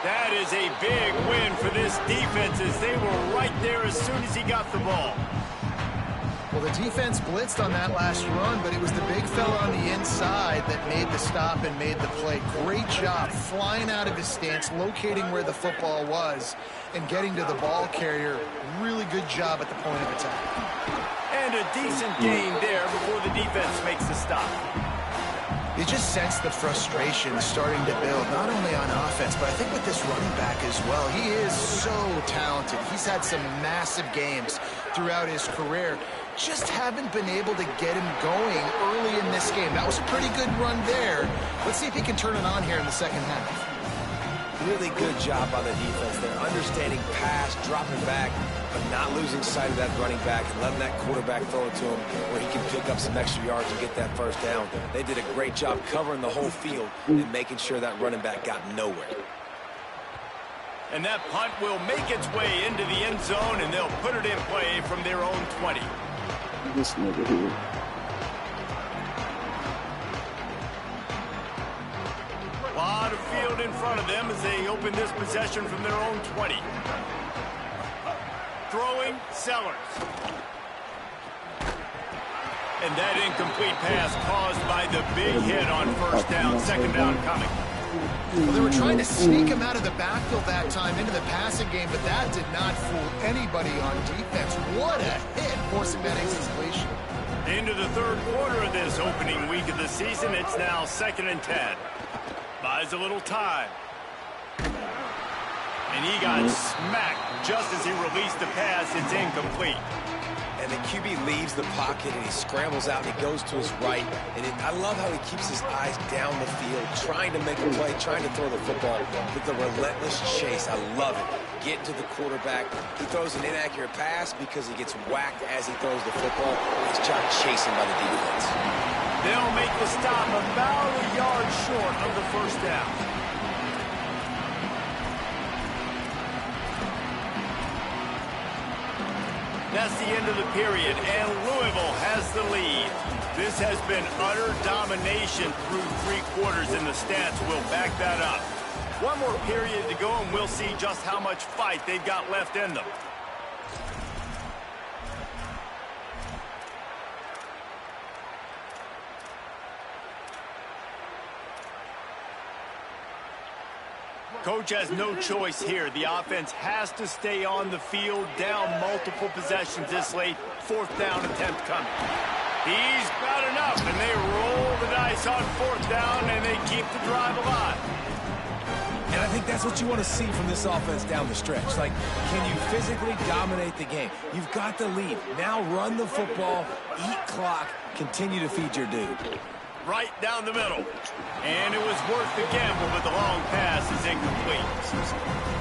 [SPEAKER 3] That is a big win for this defense as they were right there as soon as he got the ball.
[SPEAKER 5] Well, the defense blitzed on that last run, but it was the big fella on the inside that made the stop and made the play. Great job flying out of his stance, locating where the football was, and getting to the ball carrier. Really good job at the point of attack.
[SPEAKER 3] And a decent gain there before the defense makes the stop.
[SPEAKER 5] You just sense the frustration starting to build, not only on offense, but I think with this running back as well. He is so talented. He's had some massive games throughout his career. Just haven't been able to get him going early in this game. That was a pretty good run there. Let's see if he can turn it on here in the second half.
[SPEAKER 6] Really good job by the defense there. Understanding pass, dropping back, but not losing sight of that running back and letting that quarterback throw it to him where he can pick up some extra yards and get that first down. They did a great job covering the whole field and making sure that running back got nowhere.
[SPEAKER 3] And that punt will make its way into the end zone, and they'll put it in play from their own 20.
[SPEAKER 2] This nigga here.
[SPEAKER 3] A lot of field in front of them as they open this possession from their own 20. Throwing, Sellers. And that incomplete pass caused by the big hit on first down. Second down coming.
[SPEAKER 5] Well, they were trying to sneak him out of the backfield that time into the passing game, but that did not fool anybody on defense. What a hit, forcing that incompletion.
[SPEAKER 3] Into the third quarter of this opening week of the season, it's now 2nd and 10. Buys a little time. And he got smacked just as he released the pass. It's incomplete.
[SPEAKER 6] And the QB leaves the pocket and he scrambles out and he goes to his right. And I love how he keeps his eyes down the field, trying to make a play, trying to throw the football with the relentless chase. I love it. Get to the quarterback. He throws an inaccurate pass because he gets whacked as he throws the football. Nice job chasing by the defense.
[SPEAKER 3] They'll make the stop about a yard short of the first down. That's the end of the period, and Louisville has the lead. This has been utter domination through 3 quarters, and the stats will back that up. One more period to go, and we'll see just how much fight they've got left in them. Coach has no choice here. The offense has to stay on the field, down multiple possessions this late. 4th down attempt coming. He's got enough, and they roll the dice on 4th down, and they keep the drive alive.
[SPEAKER 6] And I think that's what you want to see from this offense down the stretch. Like, can you physically dominate the game? You've got the lead. Now run the football, eat clock, continue to feed your dude.
[SPEAKER 3] Right down the middle. And it was worth the gamble, but the long pass is incomplete.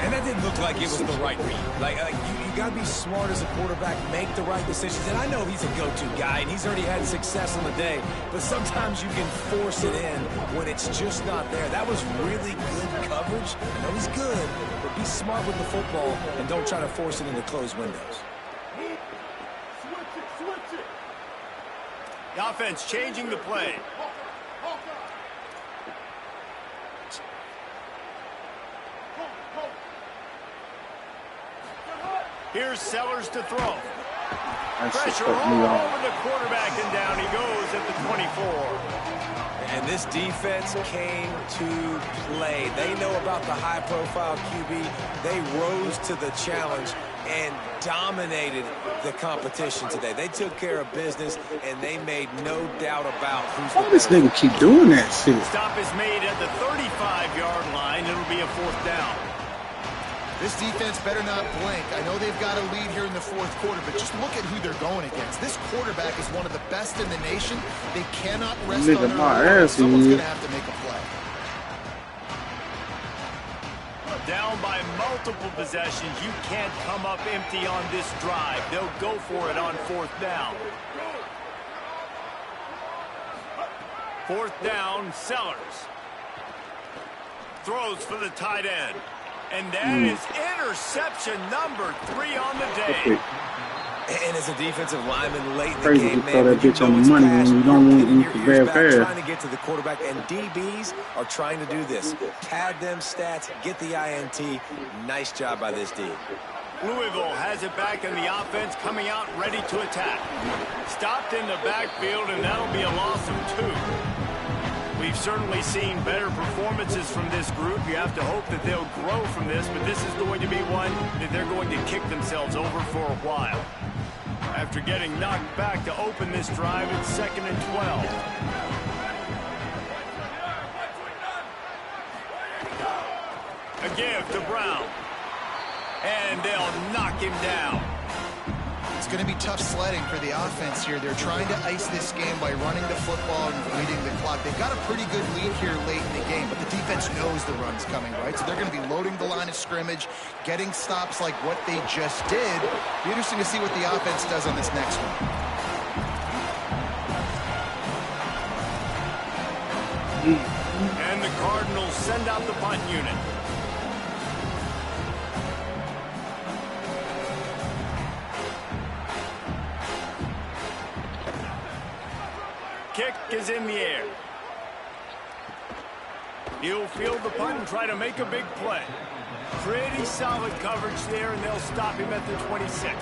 [SPEAKER 6] And that didn't look like it was the right read. Like you got to be smart as a quarterback, make the right decisions. And I know he's a go-to guy, and he's already had success on the day. But sometimes you can force it in when it's just not there. That was really good coverage. I know he's good, but be smart with the football and don't try to force it into closed windows.
[SPEAKER 3] The offense changing the play. Here's Sellers to throw. Pressure all over the quarterback, and down he goes at the 24.
[SPEAKER 6] And this defense came to play. They know about the high-profile QB. They rose to the challenge and dominated the competition today. They took care of business, and they made no doubt about who's the
[SPEAKER 2] Why this nigga keep doing that shit?
[SPEAKER 3] Stop is made at the 35-yard line. It'll be a 4th down.
[SPEAKER 5] This defense better not blink. I know they've got a lead here in the 4th quarter, but just look at who they're going against. This quarterback is one of the best in the nation. They cannot rest on their laurels. Someone's going to have to make a play.
[SPEAKER 3] Down by multiple possessions. You can't come up empty on this drive. They'll go for it on 4th down. 4th down, Sellers. Throws for the tight end. And that is interception number 3 on the day.
[SPEAKER 6] And as a defensive lineman late in the
[SPEAKER 2] Crazy
[SPEAKER 6] game,
[SPEAKER 2] to throw
[SPEAKER 6] man,
[SPEAKER 2] that bitch on money when you don't want to eat the bad pass.
[SPEAKER 6] Trying to get to the quarterback, and DBs are trying to do this. Pad them stats, get the INT. Nice job by this D.
[SPEAKER 3] Louisville has it back, and the offense coming out ready to attack. Stopped in the backfield, and that'll be a loss of 2. We've certainly seen better performances from this group. You have to hope that they'll grow from this, but this is going to be one that they're going to kick themselves over for a while. After getting knocked back to open this drive, it's 2nd and 12. A give to Brown. And they'll knock him down.
[SPEAKER 5] It's going to be tough sledding for the offense here. They're trying to ice this game by running the football and bleeding the clock. They've got a pretty good lead here late in the game, but the defense knows the run's coming, right? So they're going to be loading the line of scrimmage, getting stops like what they just did. Be interesting to see what the offense does on this next one.
[SPEAKER 3] And the Cardinals send out the punt unit. Kick is in the air. He'll field the punt and try to make a big play. Pretty solid coverage there, and they'll stop him at the 26.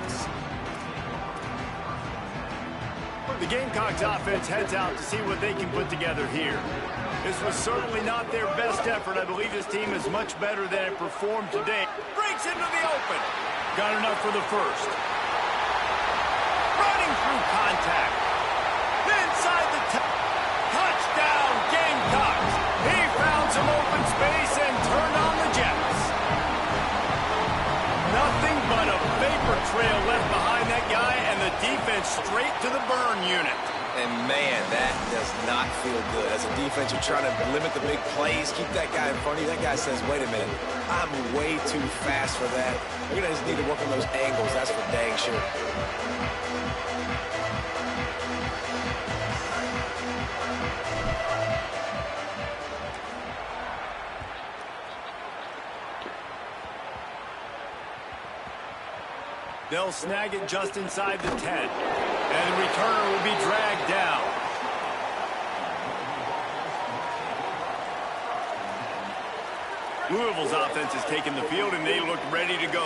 [SPEAKER 3] The Gamecocks offense heads out to see what they can put together here. This was certainly not their best effort. I believe this team is much better than it performed today. Breaks into the open. Got enough for the first. Running through contact. Inside the touchdown, Gamecocks. He found some open space and turned on the Jets. Nothing but a vapor trail left behind that guy, and the defense straight to the burn unit.
[SPEAKER 6] And, man, that does not feel good. As a defense, you're trying to limit the big plays, keep that guy in front of you. That guy says, wait a minute, I'm way too fast for that. We're going to just need to work on those angles. That's for dang sure.
[SPEAKER 3] They'll snag it just inside the 10. And the returner will be dragged down. Louisville's offense has taken the field, and they look ready to go.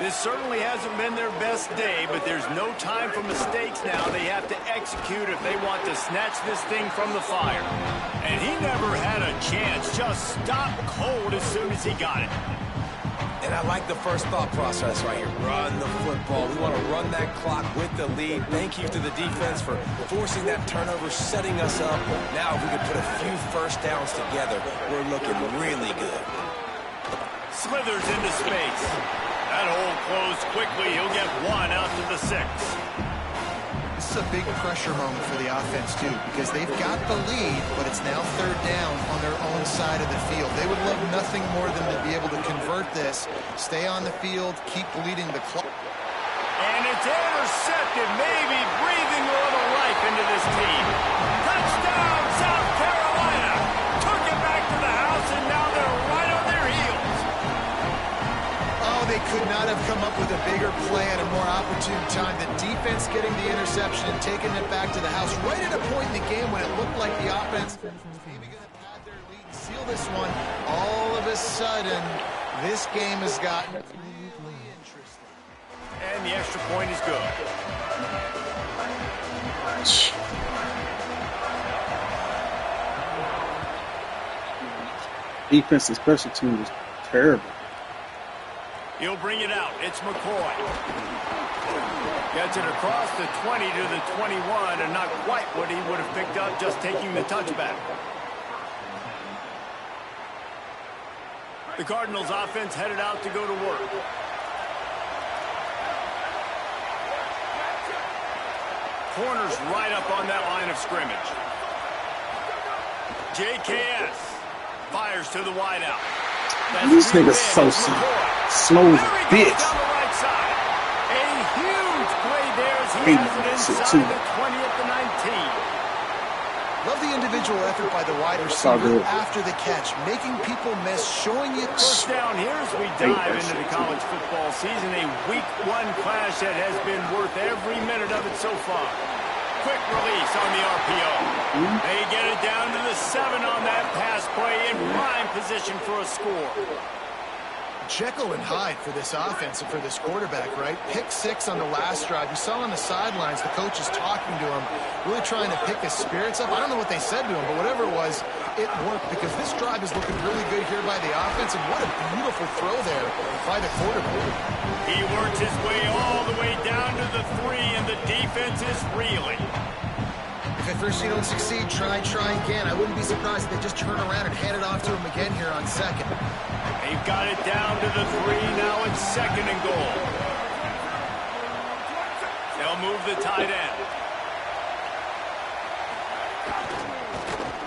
[SPEAKER 3] This certainly hasn't been their best day, but there's no time for mistakes now. They have to execute if they want to snatch this thing from the fire. And he never had a chance. Just stopped cold as soon as he got it.
[SPEAKER 6] And I like the first thought process right here. Run the football. We want to run that clock with the lead. Thank you to the defense for forcing that turnover, setting us up. Now if we can put a few first downs together, we're looking really good.
[SPEAKER 3] Slithers into space. That hole closed quickly. He'll get one out to the 6.
[SPEAKER 5] is a big pressure moment for the offense, too, because they've got the lead, but it's now third down on their own side of the field. They would love nothing more than to be able to convert this, stay on the field, keep leading the clock.
[SPEAKER 3] And it's intercepted, maybe breathing a little life into this team. Touchdown, South Carolina. Took it back to the house, and now they're right on their heels.
[SPEAKER 5] Oh, they could not have come up with a bigger play at a more opportune time. The defense getting the interception and taking it back to the house right at a point in the game when it looked like the offense was maybe going to pad their lead and seal this one. All of a sudden, this game has gotten really interesting.
[SPEAKER 3] And the extra point is good.
[SPEAKER 2] Defense and special team is terrible.
[SPEAKER 3] He'll bring it out. It's McCoy. Gets it across the 20 to the 21, and not quite what he would have picked up just taking the touchback. The Cardinals offense headed out to go to work. Corners right up on that line of scrimmage. JKS fires to the wideout.
[SPEAKER 2] These niggas so slow as a bitch.
[SPEAKER 3] Right side. A huge play there as he has it inside the 20 at the 19.
[SPEAKER 5] Love the individual effort by the wide receiver after the catch, making people miss, showing you.
[SPEAKER 3] First down here as we dive into the college football season. A week one clash that has been worth every minute of it so far. Quick release on the RPO. They get it down to the 7 on that pass play in prime position for a score.
[SPEAKER 5] Jekyll and Hyde for this offense and for this quarterback, right? Pick 6 on the last drive. You saw on the sidelines the coach is talking to him, really trying to pick his spirits up. I don't know what they said to him, but whatever it was, it worked because this drive is looking really good here by the offense, and what a beautiful throw there by the quarterback.
[SPEAKER 3] He works his way all the way down to the 3, and the defense is reeling.
[SPEAKER 5] If at first you don't succeed, try again. I wouldn't be surprised if they just turn around and hand it off to him again here on second.
[SPEAKER 3] They've got it down to the 3. Now it's 2nd and goal. They'll move the tight end.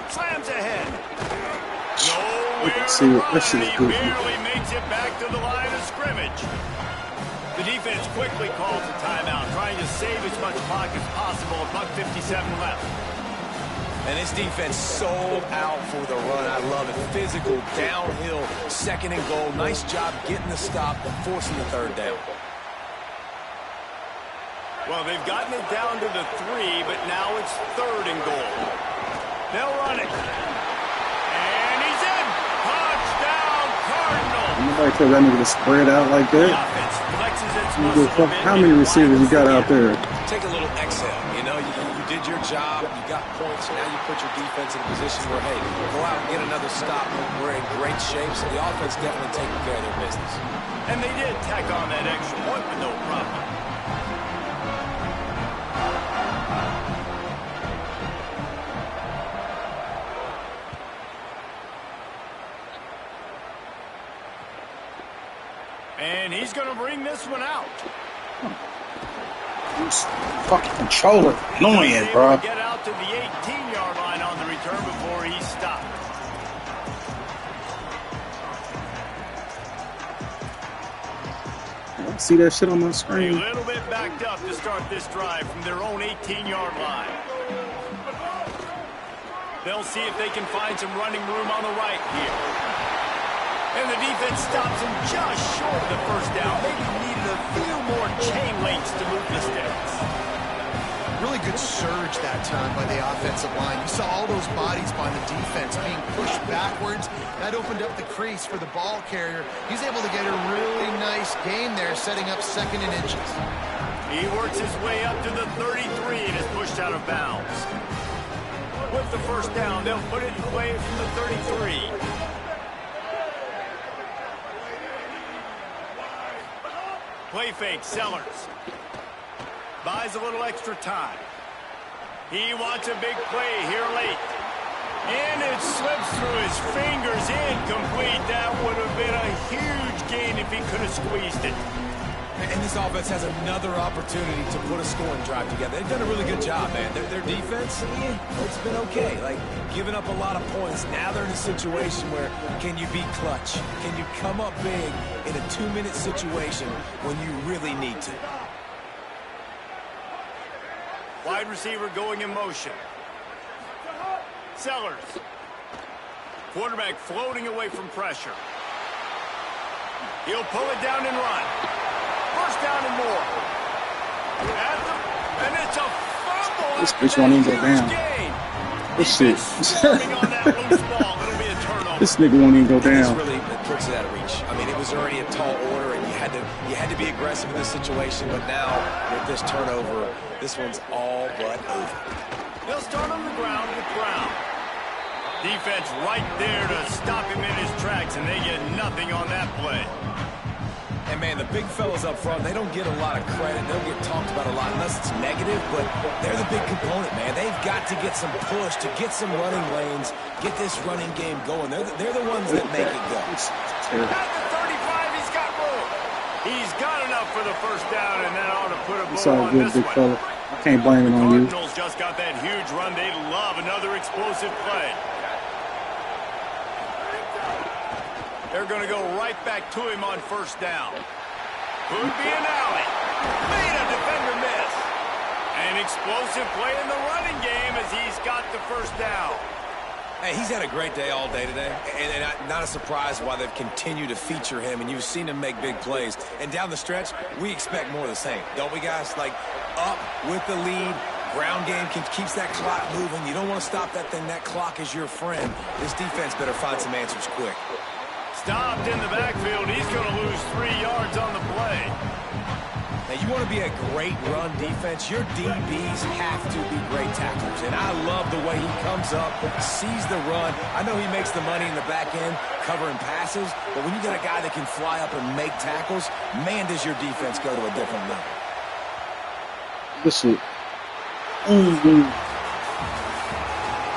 [SPEAKER 3] Slams ahead. Nowhere to run. He barely makes it back to the line of scrimmage. The defense quickly calls a timeout, trying to save as much clock as possible. $1:57 left.
[SPEAKER 6] And this defense sold out for the run. I love it. Physical, downhill, 2nd and goal. Nice job getting the stop and forcing the 3rd down.
[SPEAKER 3] Well, they've gotten it down to the 3, but now it's 3rd and goal. They'll run it. And he's in. Touchdown, Cardinals.
[SPEAKER 2] Nobody told that nigga to spread out like
[SPEAKER 3] The
[SPEAKER 2] that.
[SPEAKER 3] offense flexes its muscle a bit.
[SPEAKER 2] How many receivers you got out there?
[SPEAKER 6] Take a little exhale. You know, you did your job. You got points. Now you put your defense in a position where, hey, go out and get another stop. We're in great shape, so the offense definitely taking care of their business.
[SPEAKER 3] And they did tack on that extra point with no problem. And he's going to bring this one out.
[SPEAKER 2] This fucking controller annoying, bro.
[SPEAKER 3] Get out to the 18-yard line on the return before he stopped.
[SPEAKER 2] See that shit on my
[SPEAKER 3] A
[SPEAKER 2] screen?
[SPEAKER 3] little bit backed up to start this drive from their own 18-yard line. They'll see if they can find some running room on the right here. And the defense stops him just short of the first down. Maybe needed a few more chain links to move the sticks.
[SPEAKER 5] Really good surge that time by the offensive line. You saw all those bodies by the defense being pushed backwards. That opened up the crease for the ball carrier. He's able to get a really nice gain there, setting up 2nd and inches.
[SPEAKER 3] He works his way up to the 33 and is pushed out of bounds. With the first down, they'll put it in play from the 33. Play fake, Sellers. Buys a little extra time. He wants a big play here late. And it slips through his fingers, incomplete. That would have been a huge gain if he could have squeezed it.
[SPEAKER 6] And this offense has another opportunity to put a scoring drive together. They've done a really good job, man. Their defense, it's been okay. Like, giving up a lot of points. Now they're in a situation where can you be clutch? Can you come up big in a 2-minute situation when you really need to?
[SPEAKER 3] Wide receiver going in motion. Sellers. Quarterback floating away from pressure. He'll pull it down and run. First down and more. And it's a fumble.
[SPEAKER 2] This bitch won't even go down. This shit. This nigga won't even go down.
[SPEAKER 6] This really puts it out of reach. I mean, it was already a tall order, and you had to be aggressive in this situation. But now, with this turnover, this one's all but over.
[SPEAKER 3] They'll start on the ground with Brown. Defense right there to stop him in his tracks, and they get nothing on that play.
[SPEAKER 6] And, man, the big fellas up front, they don't get a lot of credit. They don't get talked about a lot unless it's negative, but they're the big component, man. They've got to get some push, to get some running lanes, get this running game going. They're the ones that make it go.
[SPEAKER 3] At the 35, he's got room. He's got enough for the first down, and that ought to put a bow on this one.
[SPEAKER 2] I can't blame it on you.
[SPEAKER 3] Cardinals just got that huge run. They love another explosive play. They're going to go right back to him on first down. Could be an alley. Made a defender miss. An explosive play in the running game as he's got the first down.
[SPEAKER 6] Hey, he's had a great day all day today, and not a surprise why they've continued to feature him, and you've seen him make big plays. And down the stretch, we expect more of the same, don't we, guys? Like, up with the lead, ground game keeps that clock moving. You don't want to stop that thing. That clock is your friend. This defense better find some answers quick.
[SPEAKER 3] Stopped in the backfield. He's going to lose 3 yards on the play.
[SPEAKER 6] Now, you want to be a great run defense, your DBs have to be great tacklers. And I love the way he comes up, sees the run. I know he makes the money in the back end covering passes, but when you got a guy that can fly up and make tackles, man, does your defense go to a different level.
[SPEAKER 2] This shit.